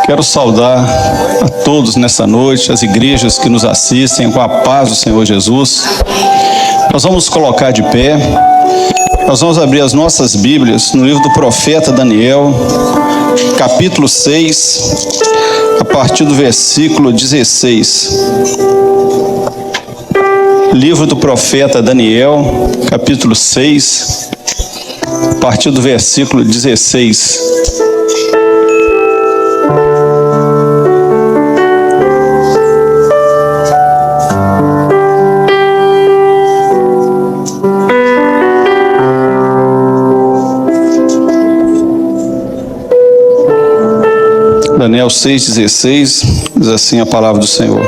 Quero saudar a todos nessa noite, as igrejas que nos assistem, com a paz do Senhor Jesus. Nós vamos colocar de pé, nós vamos abrir as nossas Bíblias no livro do profeta Daniel, capítulo 6, a partir do versículo 16. Livro do profeta Daniel, capítulo 6, a partir do versículo 16. Daniel 6,16, diz assim a palavra do Senhor.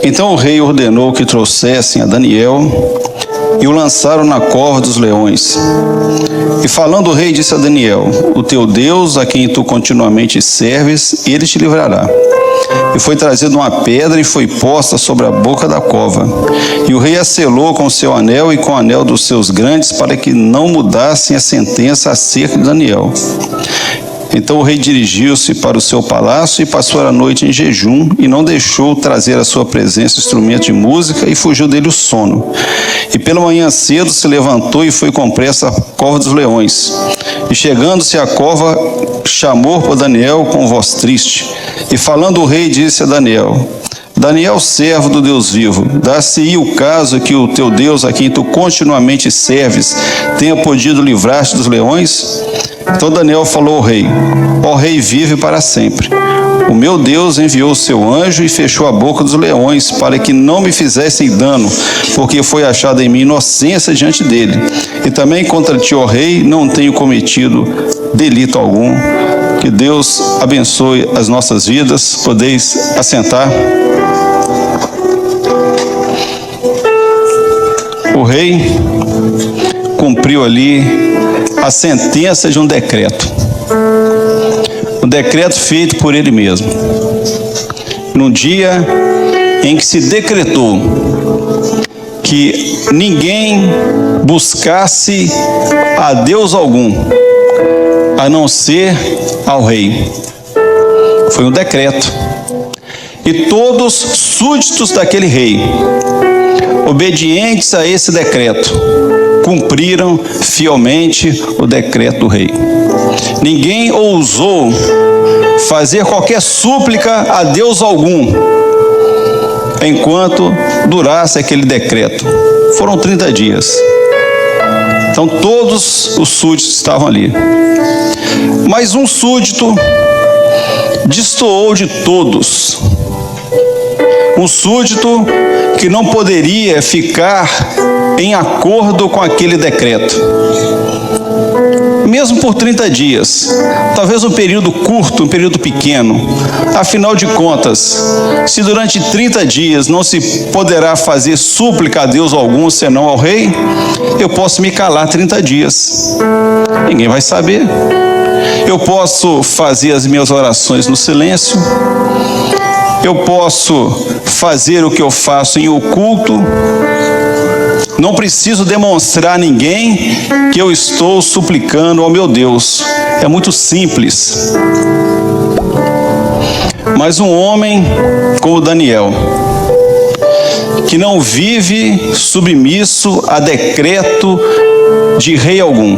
Então o rei ordenou que trouxessem a Daniel e o lançaram na cova dos leões. E falando o rei disse a Daniel: o teu Deus, a quem tu continuamente serves, ele te livrará. E foi trazida uma pedra e foi posta sobre a boca da cova. E o rei a selou com o seu anel e com o anel dos seus grandes, para que não mudassem a sentença acerca de Daniel. Então o rei dirigiu-se para o seu palácio e passou a noite em jejum, e não deixou trazer à sua presença instrumento de música, e fugiu dele o sono. E pela manhã cedo se levantou e foi com pressa à cova dos leões. E chegando-se à cova, chamou por Daniel com voz triste. E falando o rei, disse a Daniel: Daniel, servo do Deus vivo, dá-se-ia o caso que o teu Deus, a quem tu continuamente serves, tenha podido livrar-te dos leões? Então Daniel falou ao rei: ó rei, vive para sempre. O meu Deus enviou o seu anjo e fechou a boca dos leões, para que não me fizessem dano, porque foi achada em mim inocência diante dele. E também contra ti, ó rei, não tenho cometido delito algum. Que Deus abençoe as nossas vidas. Podeis assentar. O rei cumpriu ali a sentença de um decreto feito por ele mesmo, num dia em que se decretou que ninguém buscasse a Deus algum, a não ser ao rei. Foi um decreto, e todos súditos daquele rei, obedientes a esse decreto, cumpriram fielmente o decreto do rei. Ninguém ousou fazer qualquer súplica a Deus algum enquanto durasse aquele decreto. Foram 30 dias. Então todos os súditos estavam ali. Mas um súdito destoou de todos. Um súdito que não poderia ficar em acordo com aquele decreto, mesmo por 30 dias, talvez um período curto, um período pequeno. Afinal de contas, se durante 30 dias não se poderá fazer súplica a Deus algum, senão ao rei, eu posso me calar 30 dias, ninguém vai saber. Eu posso fazer as minhas orações no silêncio, eu posso fazer o que eu faço em oculto, não preciso demonstrar a ninguém que eu estou suplicando ao meu Deus. É muito simples. Mas um homem como Daniel, que não vive submisso a decreto de rei algum,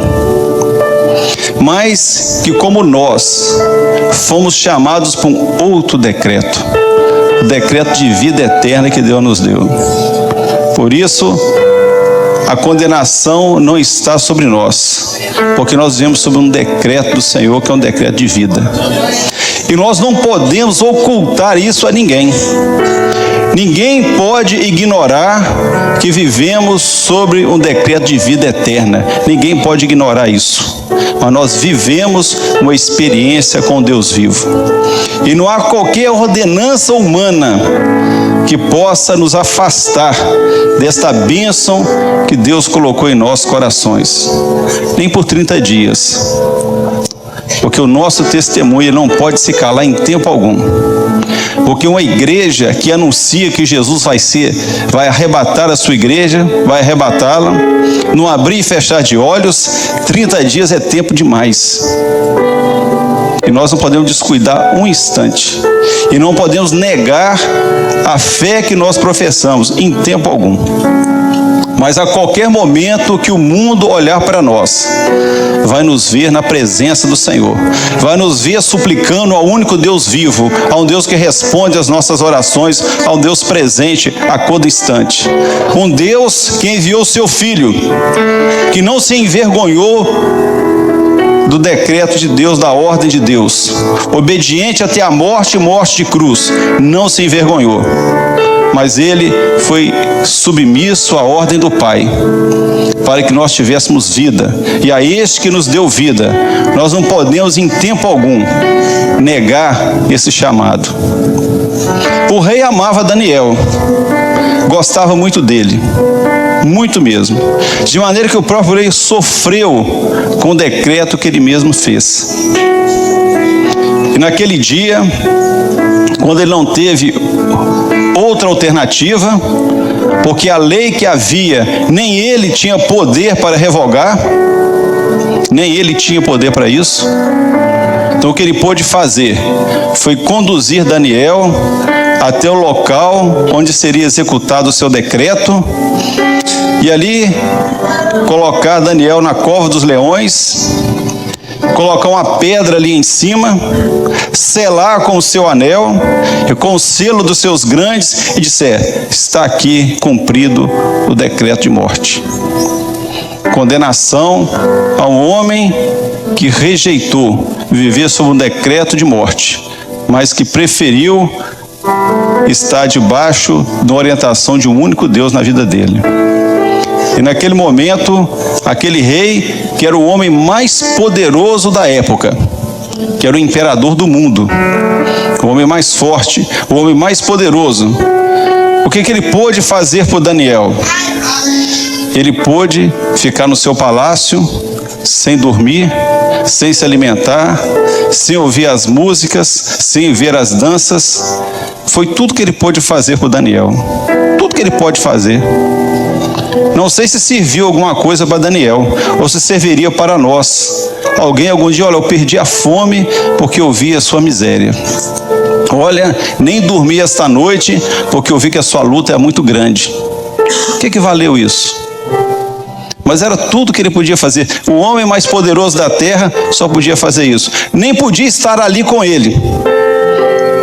mas que, como nós, fomos chamados por um outro decreto, o decreto de vida eterna que Deus nos deu. Por isso, a condenação não está sobre nós, porque nós vivemos sob um decreto do Senhor, que é um decreto de vida. E nós não podemos ocultar isso a ninguém. Ninguém pode ignorar que vivemos sobre um decreto de vida eterna. Ninguém pode ignorar isso. Mas nós vivemos uma experiência com Deus vivo. E não há qualquer ordenança humana que possa nos afastar desta bênção que Deus colocou em nossos corações. Nem por 30 dias. Porque o nosso testemunho não pode se calar em tempo algum. Porque uma igreja que anuncia que Jesus vai arrebatar a sua igreja, vai arrebatá-la, não abrir e fechar de olhos, 30 dias é tempo demais. E nós não podemos descuidar um instante. E não podemos negar a fé que nós professamos em tempo algum. Mas a qualquer momento que o mundo olhar para nós, vai nos ver na presença do Senhor, vai nos ver suplicando ao único Deus vivo, a um Deus que responde às nossas orações, a um Deus presente a todo instante. Um Deus que enviou seu Filho, que não se envergonhou do decreto de Deus, da ordem de Deus, obediente até a morte e morte de cruz, não se envergonhou. Mas ele foi submisso à ordem do Pai, para que nós tivéssemos vida. E a este que nos deu vida, nós não podemos em tempo algum negar esse chamado. O rei amava Daniel, gostava muito dele, muito mesmo, de maneira que o próprio rei sofreu com o decreto que ele mesmo fez. E naquele dia, quando ele não teve outra alternativa, porque a lei que havia, nem ele tinha poder para revogar, nem ele tinha poder para isso. Então o que ele pôde fazer foi conduzir Daniel até o local onde seria executado o seu decreto, e ali colocar Daniel na cova dos leões, colocar uma pedra ali em cima, selar com o seu anel e com o selo dos seus grandes e disser: está aqui cumprido o decreto de morte. Condenação a um homem que rejeitou viver sob um decreto de morte, mas que preferiu estar debaixo da orientação de um único Deus na vida dele. E naquele momento, aquele rei, que era o homem mais poderoso da época, que era o imperador do mundo, o homem mais forte, o homem mais poderoso, o que ele pôde fazer por Daniel? Ele pôde ficar no seu palácio, sem dormir, sem se alimentar, sem ouvir as músicas, sem ver as danças. Foi tudo que ele pôde fazer por Daniel. Tudo que ele pode fazer. Não sei se serviu alguma coisa para Daniel, ou se serviria para nós. Alguém algum dia: olha, eu perdi a fome porque eu vi a sua miséria. Olha, nem dormi esta noite porque eu vi que a sua luta é muito grande. O que valeu isso? Mas era tudo que ele podia fazer. O homem mais poderoso da terra só podia fazer isso. Nem podia estar ali com ele.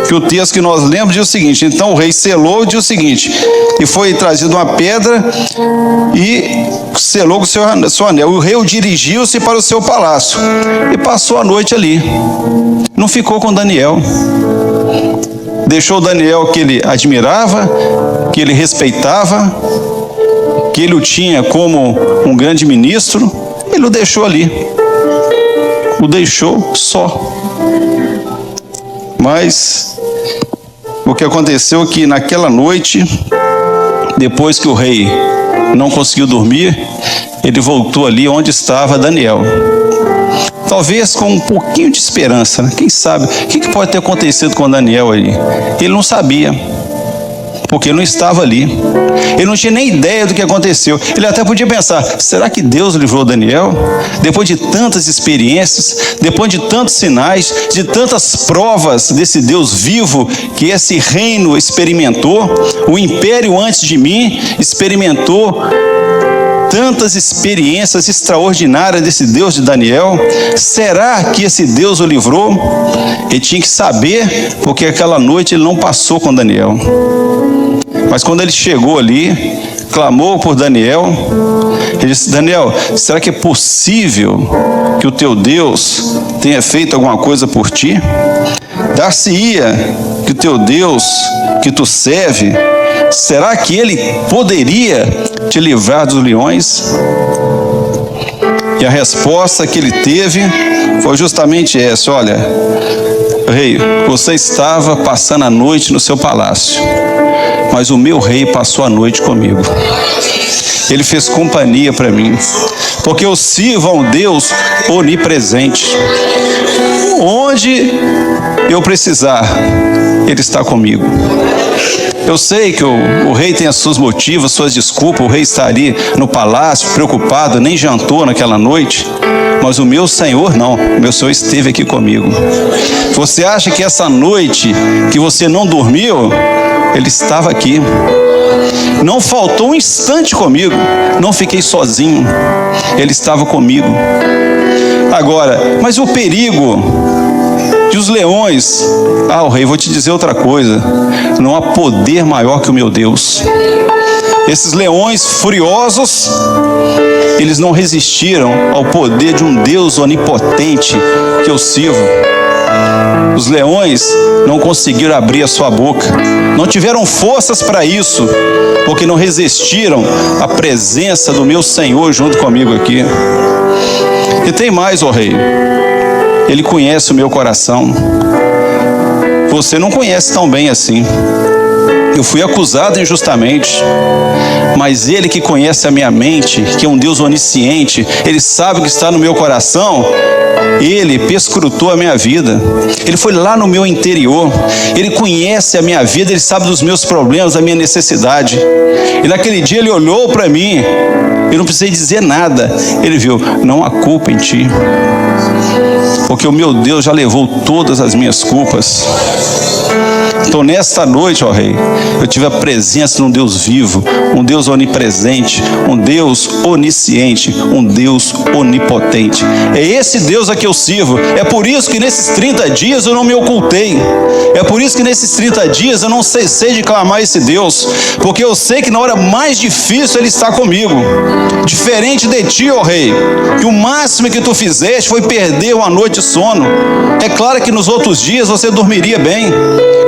Que o texto que nós lemos diz o seguinte: então o rei selou e diz o seguinte: e foi trazido uma pedra e selou com o seu anel. O rei dirigiu-se para o seu palácio e passou a noite ali. Não ficou com Daniel. Deixou Daniel, que ele admirava, que ele respeitava, que ele o tinha como um grande ministro, ele o deixou ali. O deixou só. Mas o que aconteceu é que naquela noite, depois que o rei não conseguiu dormir, ele voltou ali onde estava Daniel. Talvez com um pouquinho de esperança, né? Quem sabe? O que pode ter acontecido com Daniel ali? Ele não sabia, porque ele não estava ali. Ele não tinha nem ideia do que aconteceu. Ele até podia pensar: será que Deus livrou Daniel? Depois de tantas experiências, depois de tantos sinais, de tantas provas desse Deus vivo que esse reino experimentou, o império antes de mim experimentou tantas experiências extraordinárias desse Deus de Daniel. Será que esse Deus o livrou? Ele tinha que saber, porque aquela noite ele não passou com Daniel. Mas quando ele chegou ali, clamou por Daniel, ele disse: Daniel, será que é possível que o teu Deus tenha feito alguma coisa por ti? Dar-se-ia que o teu Deus que tu serve, será que ele poderia te livrar dos leões? E a resposta que ele teve foi justamente essa: olha, rei, você estava passando a noite no seu palácio, mas o meu rei passou a noite comigo. Ele fez companhia para mim, porque eu sirvo a um Deus onipresente. Onde eu precisar, Ele está comigo. Eu sei que o rei tem os seus motivos, suas desculpas. O rei está ali no palácio, preocupado, nem jantou naquela noite. mas o meu Senhor não. O meu Senhor esteve aqui comigo. Você acha que essa noite que você não dormiu, Ele estava aqui. Não faltou um instante comigo. Não fiquei sozinho. Ele estava comigo. Agora, mas o perigo de os leões... o rei, vou te dizer outra coisa. Não há poder maior que o meu Deus. Esses leões furiosos, eles não resistiram ao poder de um Deus onipotente que eu sirvo. Os leões não conseguiram abrir a sua boca, não tiveram forças para isso, porque não resistiram à presença do meu Senhor junto comigo aqui. E tem mais, ó rei, Ele conhece o meu coração. Você não conhece tão bem assim. Eu fui acusado injustamente, mas Ele que conhece a minha mente, que é um Deus onisciente, Ele sabe o que está no meu coração. Ele perscrutou a minha vida. Ele foi lá no meu interior. Ele conhece a minha vida. Ele sabe dos meus problemas, da minha necessidade. E naquele dia Ele olhou para mim. Eu não precisei dizer nada. Ele viu, não há culpa em ti, porque o meu Deus já levou todas as minhas culpas. Então nesta noite, ó rei, eu tive a presença de um Deus vivo, um Deus onipresente, um Deus onisciente, um Deus onipotente. É esse Deus a que eu sirvo. É por isso que nesses 30 dias eu não me ocultei. É por isso que nesses 30 dias eu não cessei de clamar esse Deus, porque eu sei que na hora mais difícil Ele está comigo. Diferente de ti, ó rei, que o máximo que tu fizeste foi perder uma noite de sono. É claro que nos outros dias você dormiria bem,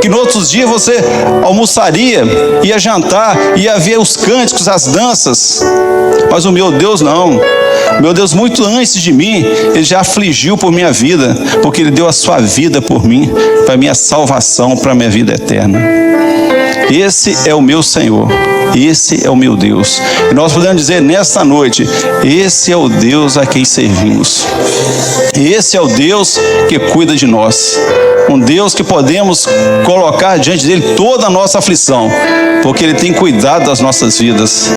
que nos outros dias você almoçaria, ia jantar, ia ver os cânticos, as danças. Mas o meu Deus não. O meu Deus, muito antes de mim, Ele já afligiu por minha vida, porque Ele deu a sua vida por mim, para minha salvação, para minha vida eterna. Esse é o meu Senhor. Esse é o meu Deus. E nós podemos dizer nesta noite, esse é o Deus a quem servimos. Esse é o Deus que cuida de nós. Um Deus que podemos colocar diante dele toda a nossa aflição, porque Ele tem cuidado das nossas vidas.